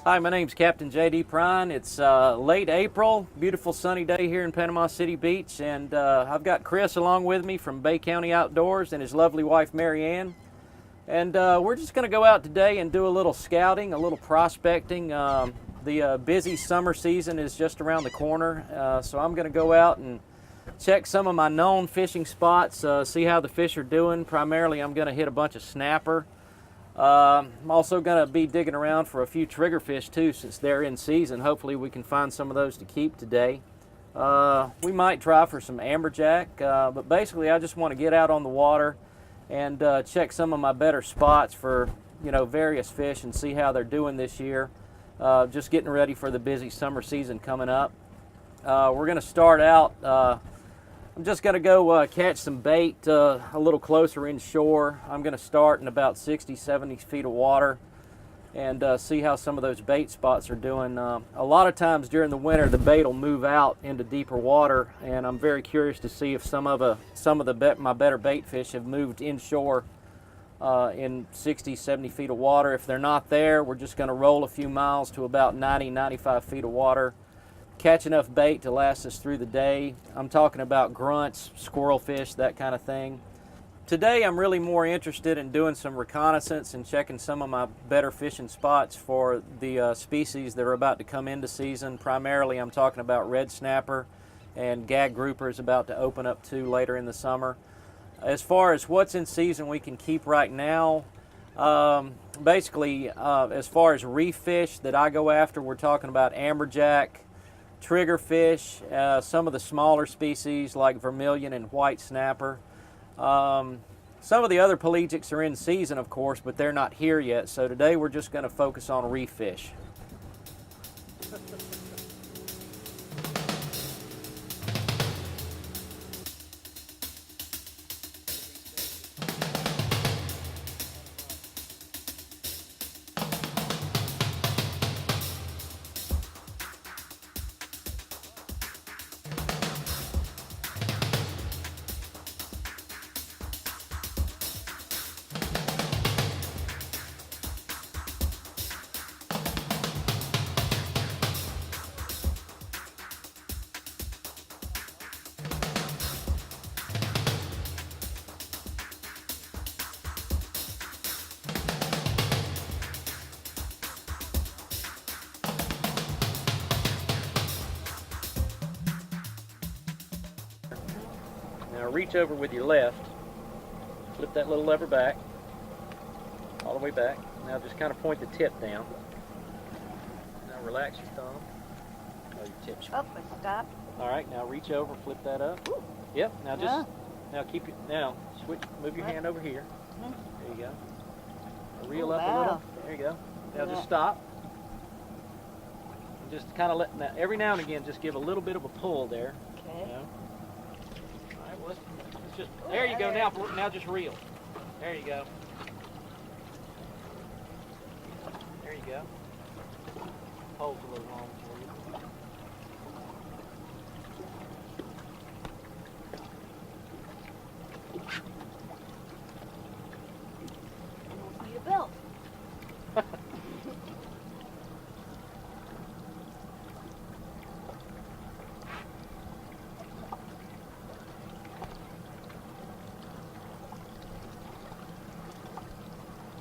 Hi, my name's Captain J.D. Prine. It's late April, beautiful sunny day here in Panama City Beach, and I've got Chris along with me from Bay County Outdoors and his lovely wife Mary Ann. And we're just going to go out today and do a little scouting, a little prospecting. The busy summer season is just around the corner, so I'm going to go out and check some of my known fishing spots, see how the fish are doing. Primarily, I'm going to hit a bunch of snapper. I'm also going to be digging around for a few triggerfish too, since they're in season. Hopefully we can find some of those to keep today. We might try for some amberjack, but basically I just want to get out on the water and check some of my better spots for various fish and see how they're doing this year. Just getting ready for the busy summer season coming up. We're going to start out. I'm just going to go catch some bait a little closer inshore. I'm going to start in about 60, 70 feet of water and see how some of those bait spots are doing. A lot of times during the winter, the bait will move out into deeper water, and I'm very curious to see if some of my better bait fish have moved inshore in 60, 70 feet of water. If they're not there, we're just going to roll a few miles to about 90, 95 feet of water. Catch enough bait to last us through the day. I'm talking about grunts, squirrelfish, that kind of thing. Today I'm really more interested in doing some reconnaissance and checking some of my better fishing spots for the species that are about to come into season. Primarily I'm talking about red snapper and gag groupers about to open up too later in the summer. As far as what's in season we can keep right now, basically as far as reef fish that I go after, we're talking about amberjack, triggerfish, some of the smaller species like vermilion and white snapper. Some of the other pelagics are in season, of course, but they're not here yet. So today we're just going to focus on reef fish. Now reach over with your left, flip that little lever back, all the way back. Now just kind of point the tip down. Now relax your thumb. Oh, your tip's Up and stop. All right, now reach over, flip that up. Ooh. Yep, now just, Yeah. now keep it, now switch, move your What? hand over here. Mhm. There you go. Reel up a Wow. little. There you go. Now just stop. And just kind of let, now, every now and again, just give a little bit of a pull there. Okay. You know? All right, well, let's just, there you go. Now just reel. There you go. There you go. Pole's a little long for you. Almost need a belt.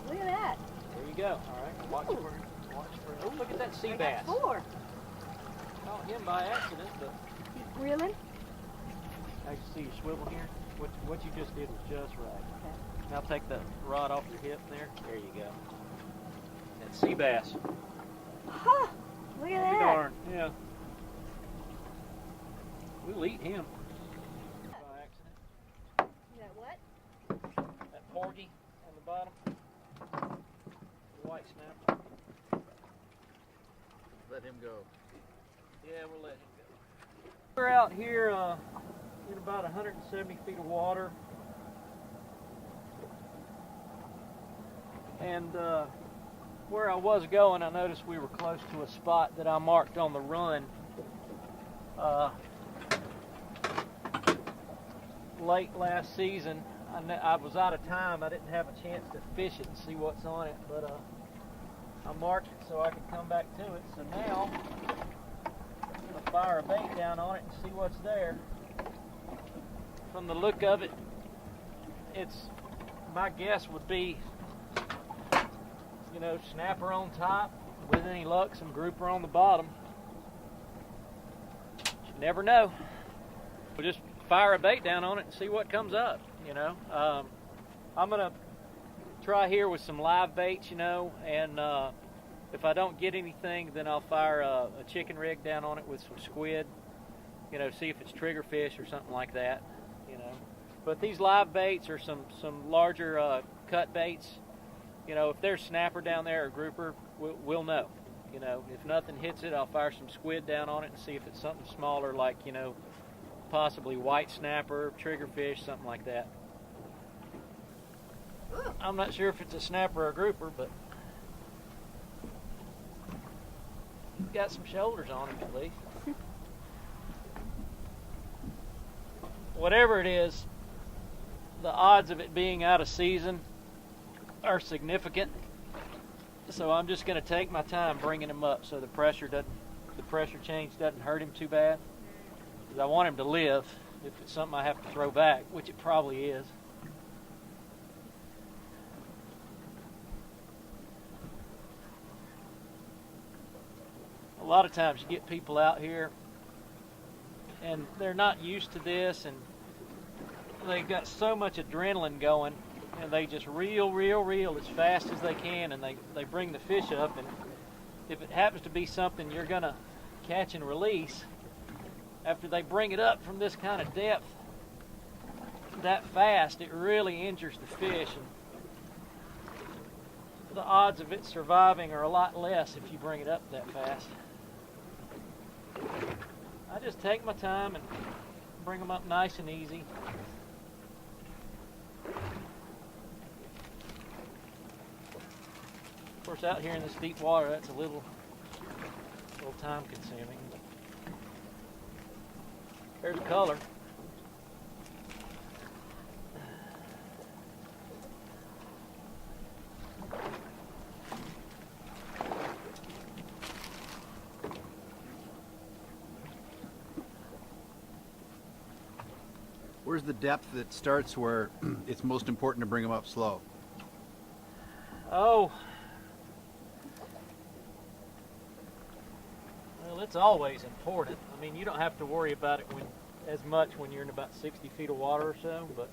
Look at that. There you go. All right. Watch for. Oh, look at that sea I bass. got 4. Caught him by accident, but He's reeling. I can see your swivel here. What you just did was just right. Okay. Now take the rod off your hip there. There you go. That sea bass. Huh. Look at I'll be that. darned. Yeah. We'll eat him. By accident. You got what? That porgy on the bottom. The white snapper. Let him go. Yeah, we'll let him go. We're out here in about 170 feet of water. And where I was going, I noticed we were close to a spot that I marked on the run. Late last season, I was out of time. I didn't have a chance to fish it and see what's on it, but I marked it so I could come back to it. So now I'm going to fire a bait down on it and see what's there. From the look of it, my guess would be, you know, snapper on top, with any luck, some grouper on the bottom. You never know. We'll just fire a bait down on it and see what comes up, you know. I'm going to try here with some live baits, you know, and if I don't get anything, then I'll fire a chicken rig down on it with some squid, you know, see if it's triggerfish or something like that, you know. But these live baits or some larger cut baits, you know, if there's snapper down there or grouper, we'll know. You know, if nothing hits it, I'll fire some squid down on it and see if it's something smaller, like, you know, possibly white snapper, triggerfish, something like that. I'm not sure if it's a snapper or a grouper, but he's got some shoulders on him at least. Whatever it is, the odds of it being out of season are significant. So I'm just going to take my time bringing him up so the pressure change doesn't hurt him too bad. Because I want him to live. If it's something I have to throw back, which it probably is. A lot of times you get people out here and they're not used to this, and they've got so much adrenaline going, and they just reel as fast as they can, and they bring the fish up, and if it happens to be something you're gonna catch and release, after they bring it up from this kind of depth that fast, it really injures the fish, and the odds of it surviving are a lot less if you bring it up that fast. I just take my time and bring them up nice and easy. Of course, out here in this deep water, that's a little time consuming. There's a color. Where's the depth that starts where it's most important to bring them up slow? Oh, well, it's always important. I mean, you don't have to worry about it as much when you're in about 60 feet of water or so, but,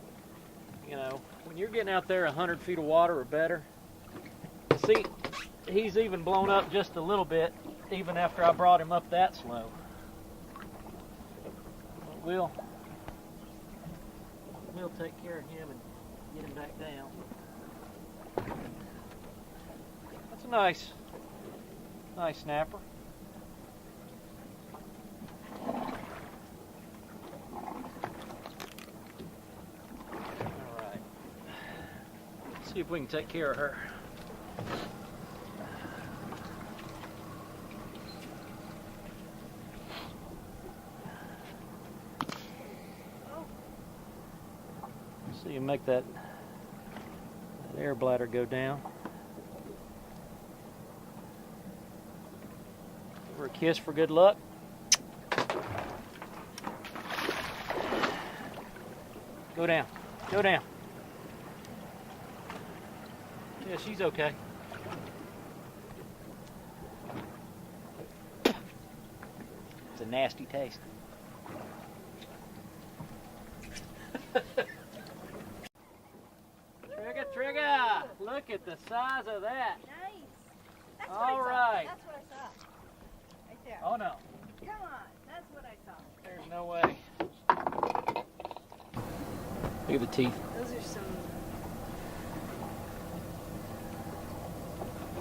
you know, when you're getting out there 100 feet of water or better, see, he's even blown up just a little bit, even after I brought him up that slow. But we'll take care of him and get him back down. That's a nice snapper. All right. Let's see if we can take care of her. So you make that air bladder go down. Give her a kiss for good luck. Go down. Go down. Yeah, she's okay. It's a nasty taste. Trigger! Look at the size of that. Nice. That's All what I right. saw. That's what I saw. Right there. Oh no. Come on. That's what I saw. There's no way. Look at the teeth. Those are some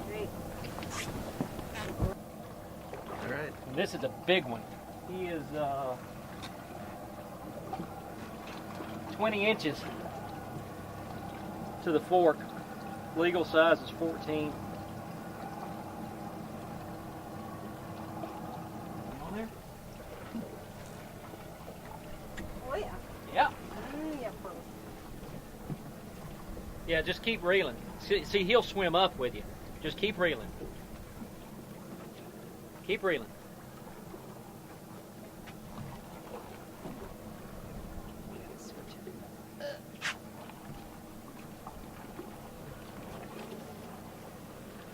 great. All right. And this is a big one. He is 20 inches to the fork. Legal size is 14. On there? Oh yeah. Yeah. Yeah. Yeah, just keep reeling. See, he'll swim up with you. Just keep reeling. Keep reeling. There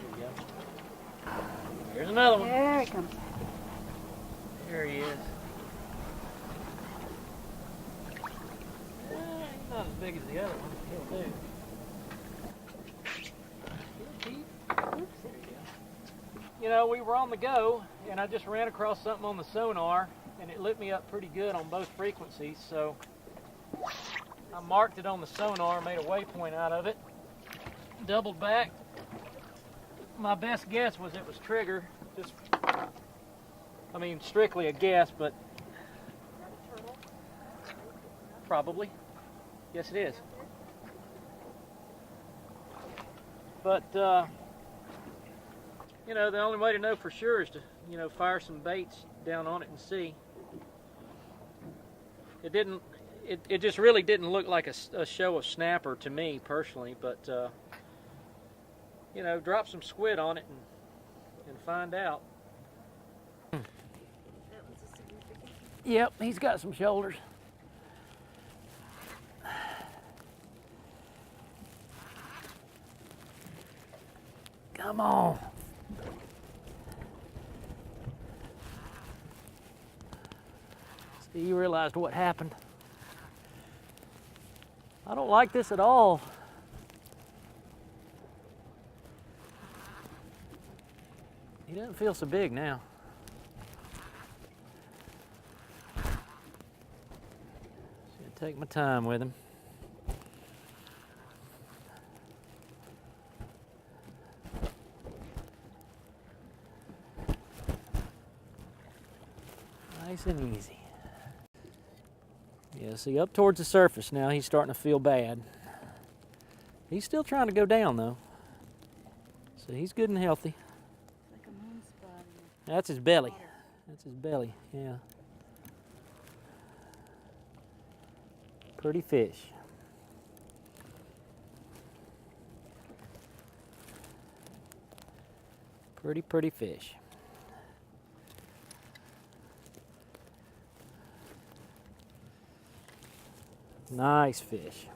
you go. Here's another one. There it comes. There he is. He's not as big as the other one. He'll do. You know, we were on the go, and I just ran across something on the sonar, and it lit me up pretty good on both frequencies, so I marked it on the sonar, made a waypoint out of it, doubled back. My best guess was it was trigger, just, I mean, strictly a guess, but probably. Yes, it is. But, you know, the only way to know for sure is to, you know, fire some baits down on it and see. It just really didn't look like a show of snapper to me personally, but, you know, drop some squid on it and find out. Yep, he's got some shoulders. Come on. See, you realized what happened. I don't like this at all. He doesn't feel so big now. Just gonna take my time with him. Nice and easy. Yeah, see, up towards the surface now, he's starting to feel bad. He's still trying to go down, though. So he's good and healthy. Like a moon spot. That's his belly. That's his belly, yeah. Pretty fish. Pretty fish. Nice fish.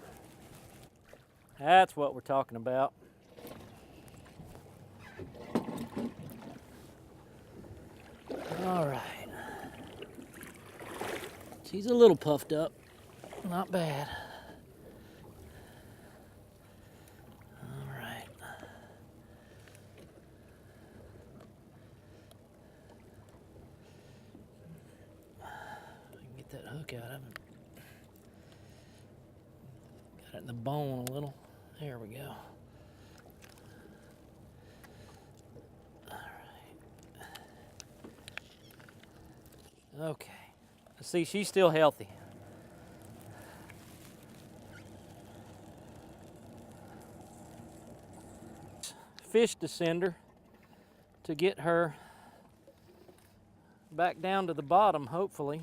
That's what we're talking about. All right. She's a little puffed up. Not bad. All right. I can get that hook out of it. Got it in the bone a little. There we go. All right. Okay. See, she's still healthy. Fish descender to get her back down to the bottom, hopefully.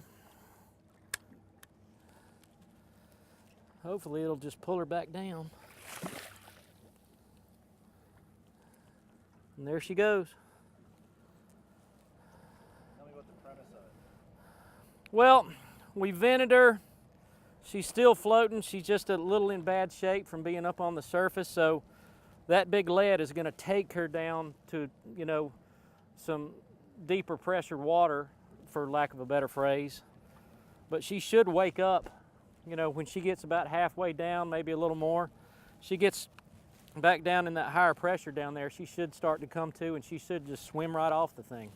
Hopefully it'll just pull her back down. And there she goes. Tell me what the premise of it. Well, we vented her. She's still floating. She's just a little in bad shape from being up on the surface, so that big lead is going to take her down to, you know, some deeper pressure water, for lack of a better phrase. But she should wake up, you know, when she gets about halfway down, maybe a little more. She gets back down in that higher pressure down there, she should start to come to, and she should just swim right off the thing.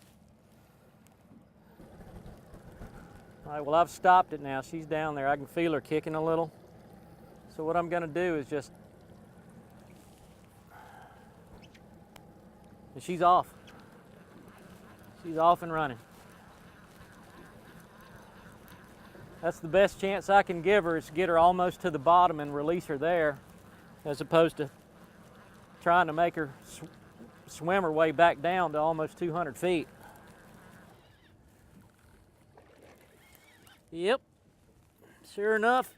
All right, well, I've stopped it now. She's down there. I can feel her kicking a little. So what I'm going to do is just, and she's off. She's off and running. That's the best chance I can give her, is to get her almost to the bottom and release her there, as opposed to trying to make her swim her way back down to almost 200 feet. Yep, sure enough,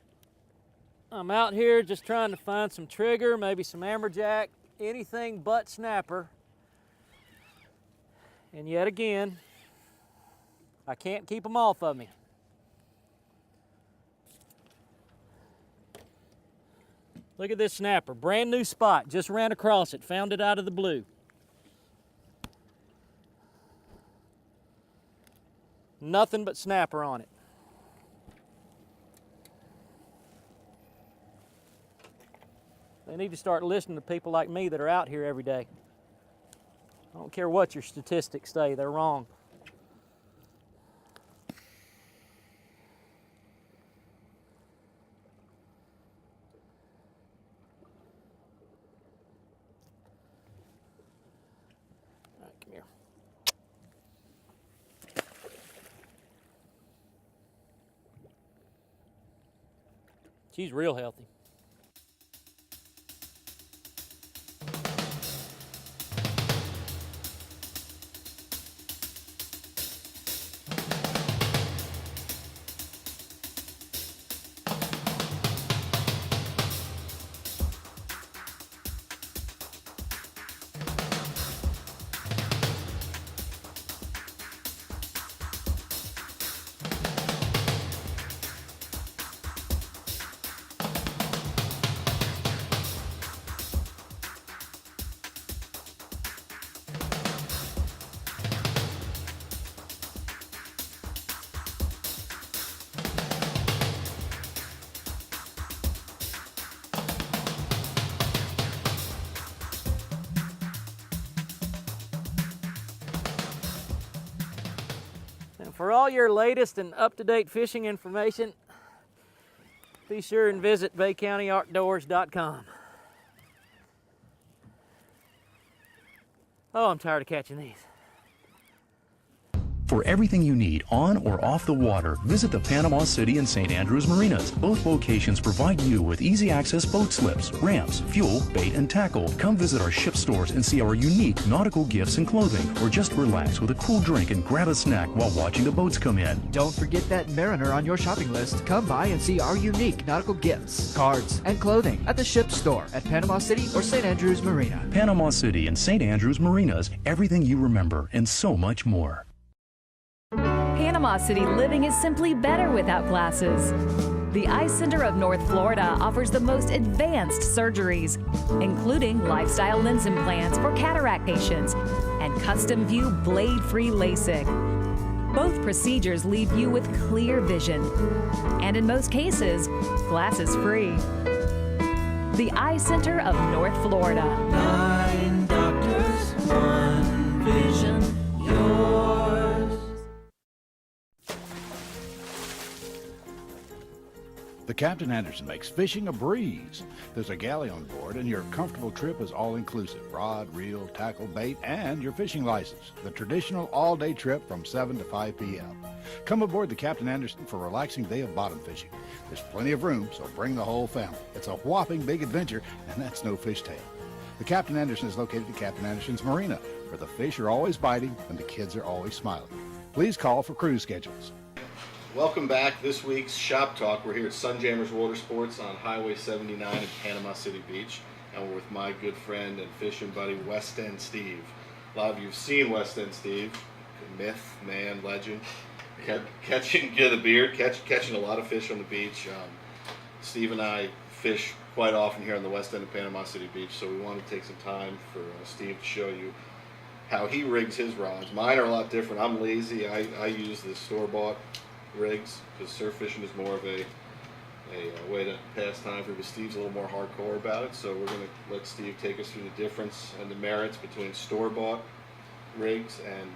I'm out here just trying to find some trigger, maybe some amberjack, anything but snapper. And yet again, I can't keep them off of me. Look at this snapper, brand new spot, just ran across it, found it out of the blue. Nothing but snapper on it. They need to start listening to people like me that are out here every day. I don't care what your statistics say, they're wrong. All right, come here. She's real healthy. And for all your latest and up-to-date fishing information, be sure and visit BayCountyOutdoors.com. Oh, I'm tired of catching these. For everything you need on or off the water, visit the Panama City and St. Andrews Marinas. Both locations provide you with easy access boat slips, ramps, fuel, bait, and tackle. Come visit our ship stores and see our unique nautical gifts and clothing, or just relax with a cool drink and grab a snack while watching the boats come in. Don't forget that Mariner on your shopping list. Come by and see our unique nautical gifts, cards, and clothing at the ship store at Panama City or St. Andrews Marina. Panama City and St. Andrews Marinas, everything you remember and so much more. Panama City living is simply better without glasses. The Eye Center of North Florida offers the most advanced surgeries, including lifestyle lens implants for cataract patients and custom view blade-free LASIK. Both procedures leave you with clear vision, and in most cases, glasses-free. The Eye Center of North Florida. 9 doctors, 1 vision, yours. The Captain Anderson makes fishing a breeze. There's a galley on board, and your comfortable trip is all-inclusive. Rod, reel, tackle, bait, and your fishing license. The traditional all-day trip from 7 to 5 p.m. Come aboard the Captain Anderson for a relaxing day of bottom fishing. There's plenty of room, so bring the whole family. It's a whopping big adventure, and that's no fishtail. The Captain Anderson is located at Captain Anderson's Marina, where the fish are always biting and the kids are always smiling. Please call for cruise schedules. Welcome back. This week's Shop Talk. We're here at Sunjammers Water Sports on Highway 79 in Panama City Beach, and we're with my good friend and fishing buddy, West End Steve. A lot of you have seen West End Steve, myth, man, legend. Catching, get a beard, catching a lot of fish on the beach. Steve and I fish quite often here on the west end of Panama City Beach, so we wanted to take some time for Steve to show you how he rigs his rods. Mine are a lot different. I'm lazy. I use the store-bought rigs because surf fishing is more of a way to pass time for me. Steve's a little more hardcore about it, so we're going to let Steve take us through the difference and the merits between store-bought rigs and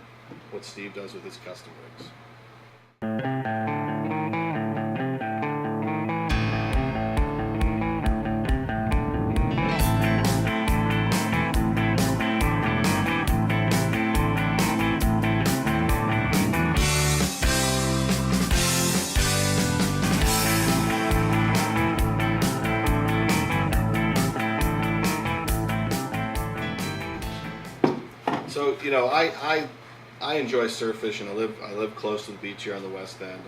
what Steve does with his custom rigs. So, you know, I enjoy surf fishing. I live close to the beach here on the west end,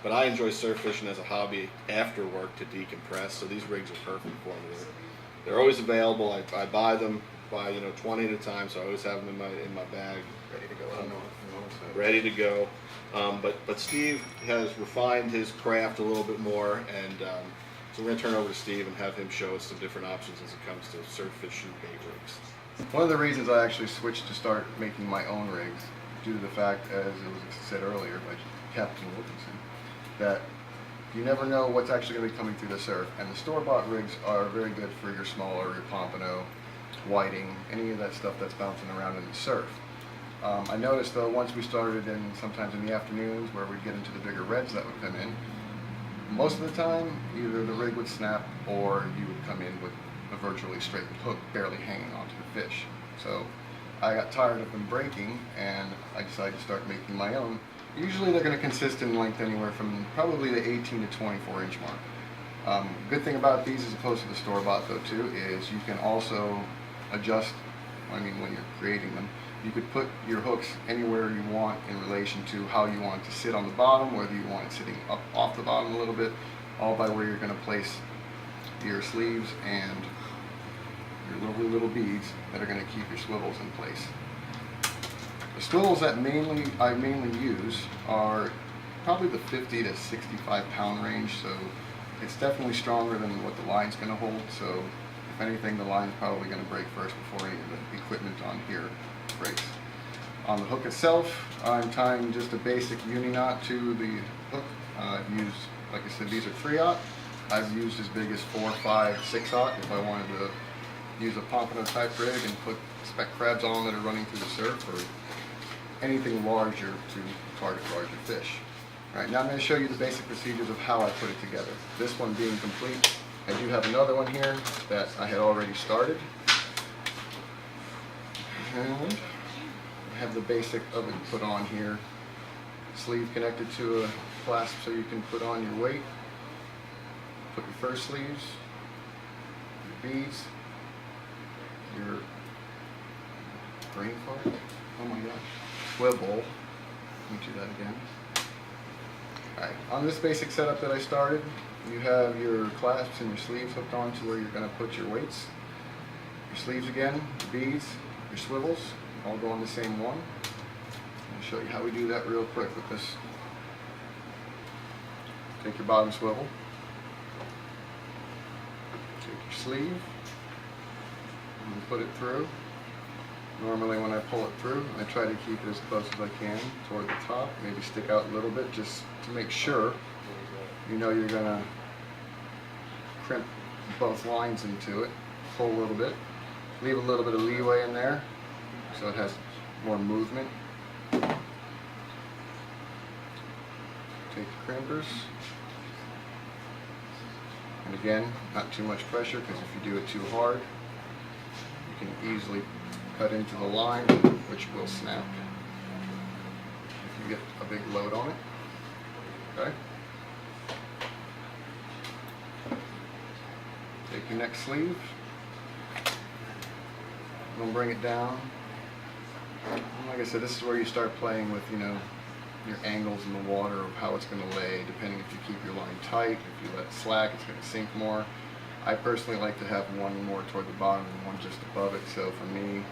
but I enjoy surf fishing as a hobby after work to decompress. So these rigs are perfect for me. They're always available. I buy them buy 20 at a time, so I always have them in my bag, Ready to go. ready to go. But Steve has refined his craft a little bit more, and so we're gonna turn over to Steve and have him show us some different options as it comes to surf, fish, and bait rigs. One of the reasons I actually switched to start making my own rigs, due to the fact, as it was said earlier by Captain Wilkinson, that you never know what's actually going to be coming through the surf, and the store-bought rigs are very good for your smaller, your pompano, whiting, any of that stuff that's bouncing around in the surf. I noticed though, once we started sometimes in the afternoons where we'd get into the bigger reds that would come in, most of the time either the rig would snap or you would come in with a virtually straight hook barely hanging onto the fish. So I got tired of them breaking, and I decided to start making my own. Usually they're going to consist in length anywhere from probably the 18 to 24 inch mark. Good thing about these as opposed to the store-bought though too is you can also adjust, when you're creating them, you could put your hooks anywhere you want in relation to how you want it to sit on the bottom, whether you want it sitting up off the bottom a little bit, all by where you're going to place your sleeves and your lovely little beads that are going to keep your swivels in place. The swivels that I mainly use are probably the 50 to 65 pound range, so it's definitely stronger than what the line's going to hold, so if anything the line's probably going to break first before any of the equipment on here breaks. On the hook itself, I'm tying just a basic uni knot to the hook. I've used, like I said, these are 3/0. I've used as big as 4, 5, 6/0 if I wanted to use a pompano type rig and put speck crabs on that are running through the surf, or anything larger to target larger fish. All right, now I'm going to show you the basic procedures of how I put it together. This one being complete, I do have another one here that I had already started. And I have the basic of it put on here. Sleeve connected to a clasp so you can put on your weight. Put your first sleeves, your beads, your brain fart. Oh my gosh. Swivel. Let me do that again. Alright, on this basic setup that I started, you have your clasps and your sleeves hooked on to where you're going to put your weights. Your sleeves again, your beads, your swivels, all go on the same one. I'll show you how we do that real quick with this. Take your bottom swivel, take your sleeve, and put it through. Normally when I pull it through, I try to keep it as close as I can toward the top, maybe stick out a little bit just to make sure you know you're going to crimp both lines into it. Pull a little bit, leave a little bit of leeway in there so it has more movement. Take the crimpers, and again, not too much pressure, because if you do it too hard, you can easily cut into the line, which will snap if you get a big load on it. Okay? Take your next sleeve, I'm going to bring it down. And like I said, this is where you start playing with, your angles in the water of how it's going to lay, depending if you keep your line tight, if you let it slack, it's going to sink more. I personally like to have one more toward the bottom and one just above it, so for me,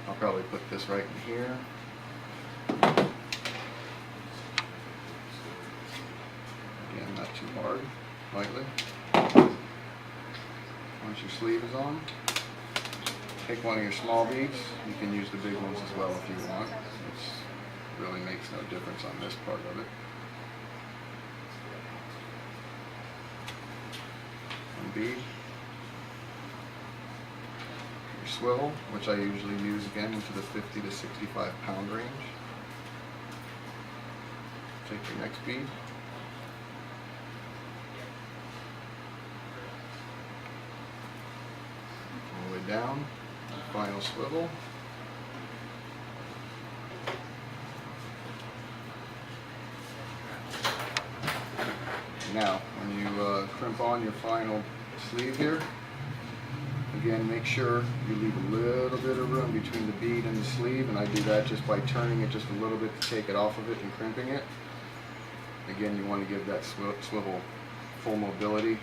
I'll probably put this right in here. Again, not too hard, lightly. Once your sleeve is on, take one of your small beads. You can use the big ones as well if you want. It really makes no difference on this part of it. One bead. Your swivel, which I usually use again into the 50 to 65 pound range. Take your next bead. All the way down. Final swivel. Now, when you crimp on your final sleeve here, again, make sure you leave a little bit of room between the bead and the sleeve, and I do that just by turning it just a little bit to take it off of it and crimping it. Again, you want to give that swivel full mobility.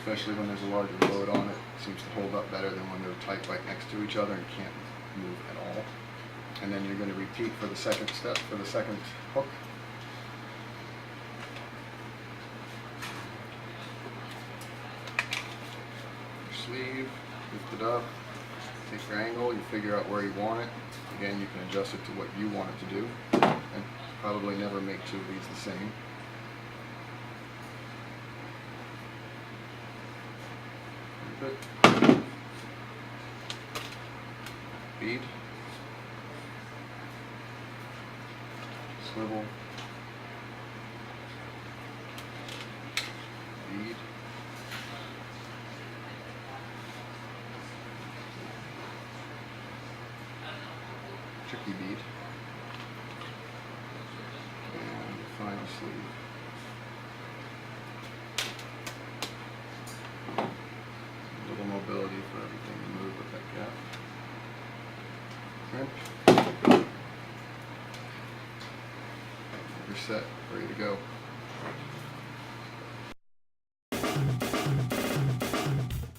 especially when there's a larger load on it. It seems to hold up better than when they're tight right next to each other and can't move at all. And then you're going to repeat for the second step, for the second hook. Your sleeve, lift it up, take your angle, you figure out where you want it. Again, you can adjust it to what you want it to do, and probably never make two of these the same. Good. Bead. Swivel. Bead. Tricky bead. And final sleeve. A little mobility for everything to move with that gap. Okay. You're set, ready to go.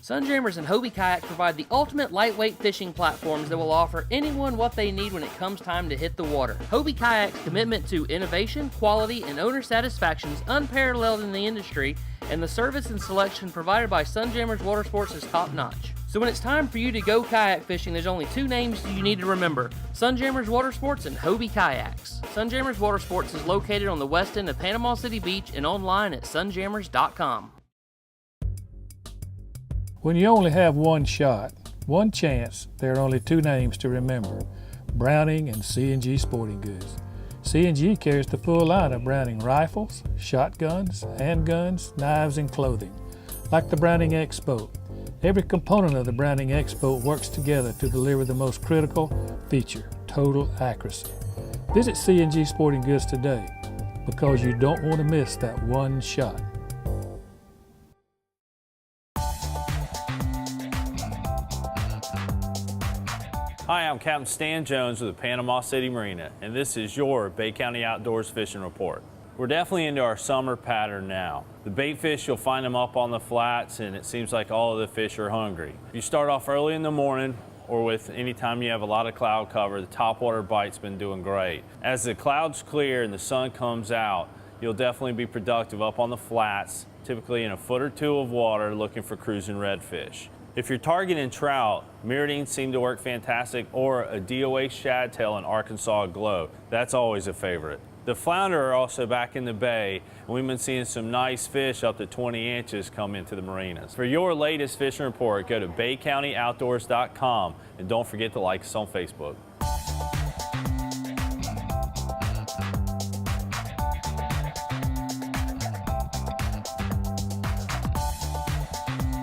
Sunjammers and Hobie Kayaks provide the ultimate lightweight fishing platforms that will offer anyone what they need when it comes time to hit the water. Hobie Kayaks' commitment to innovation, quality, and owner satisfaction is unparalleled in the industry, and the service and selection provided by Sunjammers Watersports is top-notch. So when it's time for you to go kayak fishing, there's only two names you need to remember: Sunjammers Watersports and Hobie Kayaks. Sunjammers Watersports is located on the west end of Panama City Beach and online at sunjammers.com. When you only have one shot, one chance, there are only two names to remember: Browning and C&G Sporting Goods. C&G carries the full line of Browning rifles, shotguns, handguns, knives, and clothing. Like the Browning X-Boat, every component of the Browning X-Boat works together to deliver the most critical feature: total accuracy. Visit C&G Sporting Goods today, because you don't want to miss that one shot. Hi, I'm Captain Stan Jones with the Panama City Marina, and this is your Bay County Outdoors Fishing Report. We're definitely into our summer pattern now. The bait fish, you'll find them up on the flats, and it seems like all of the fish are hungry. If you start off early in the morning, or with any time you have a lot of cloud cover, the topwater bite's been doing great. As the clouds clear and the sun comes out, you'll definitely be productive up on the flats, typically in a foot or two of water, looking for cruising redfish. If you're targeting trout, miridines seem to work fantastic, or a DOA shad tail in Arkansas Glow. That's always a favorite. The flounder are also back in the bay, and we've been seeing some nice fish up to 20 inches come into the marinas. For your latest fishing report, go to BayCountyOutdoors.com, and don't forget to like us on Facebook.